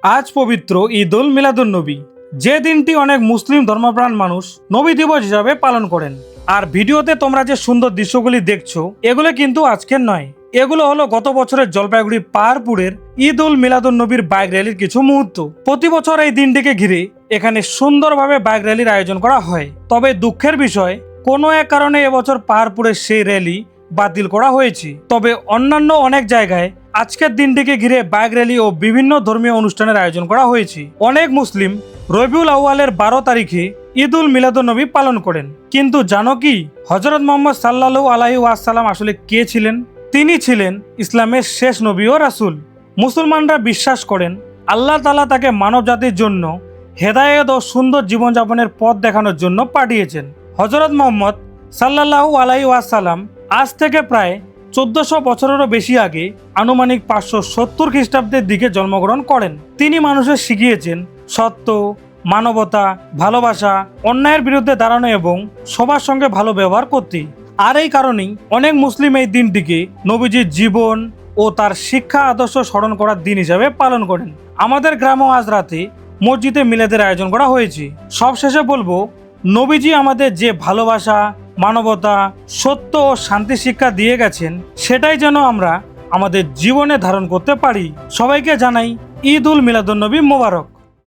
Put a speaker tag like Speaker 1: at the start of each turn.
Speaker 1: আজ পবিত্র ঈদ উল মিলাদুন্নবী, যে দিনটি অনেক মুসলিম ধর্মপ্রাণ মানুষ নবী দিবস হিসাবে পালন করেন। আর ভিডিওতে তোমরা যে সুন্দর দৃশ্যগুলি দেখছো, এগুলো কিন্তু আজকের নয়, এগুলো হলো গত বছরের জলপাইগুড়ি পাহাড়পুরের ঈদ উল মিলাদুন্নবীর বাইক র্যালির কিছু মুহূর্ত। প্রতি বছর এই দিনটিকে ঘিরে এখানে সুন্দরভাবে বাইক র্যালির আয়োজন করা হয়। তবে দুঃখের বিষয়, কোনো এক কারণে এবছর পাহাড়পুরের সেই র্যালি বাতিল করা হয়েছে। তবে অন্যান্য অনেক জায়গায় আজকের দিনটিকে ঘিরে বাইক র্যালি ও বিভিন্ন ধর্মীয় অনুষ্ঠানের আয়োজন করা হয়েছে। অনেক মুসলিম রবিউল আউয়ালের 12 তারিখে ঈদ উল মিলাদুন্নবী পালন করেন। কিন্তু জানো কি, হযরত মুহাম্মদ সাল্লাল্লাহু আলাইহি ওয়াসাল্লাম আসলে কে ছিলেন? তিনি ছিলেন ইসলামের শেষ নবী ও রাসূল। মুসলমানরা বিশ্বাস করেন আল্লাহ তাআলা তাকে মানব জাতির জন্য হেদায়েত ও সুন্দর জীবনযাপনের পথ দেখানোর জন্য পাঠিয়েছেন। হযরত মুহাম্মদ সাল্লাল্লাহু আলাইহি ওয়াসাল্লাম আজ থেকে প্রায় 1400 বছরেরও বেশি আগে, আনুমানিক 570 খ্রিস্টাব্দের দিকে জন্মগ্রহণ করেন। তিনি মানুষের শিখিয়েছেন সত্য, মানবতা, ভালোবাসা, অন্যায়ের বিরুদ্ধে দাঁড়ানো এবং সবার সঙ্গে ভালো ব্যবহার করতে। আর এই কারণেই অনেক মুসলিম এই দিনটিকে নবীজির জীবন ও তার শিক্ষা আদর্শ স্মরণ করার দিন হিসাবে পালন করেন। আমাদের গ্রামেও আজ রাতে মসজিদে মিলাদের আয়োজন করা হয়েছে। সবশেষে বলবো, নবীজি আমাদের যে ভালোবাসা, মানবতা, সত্য ও শান্তি শিক্ষা দিয়ে গেছেন, সেটাই যেন আমরা আমাদের জীবনে ধারণ করতে পারি। সবাইকে জানাই ঈদ উল মিলাদুন্নবী মোবারক।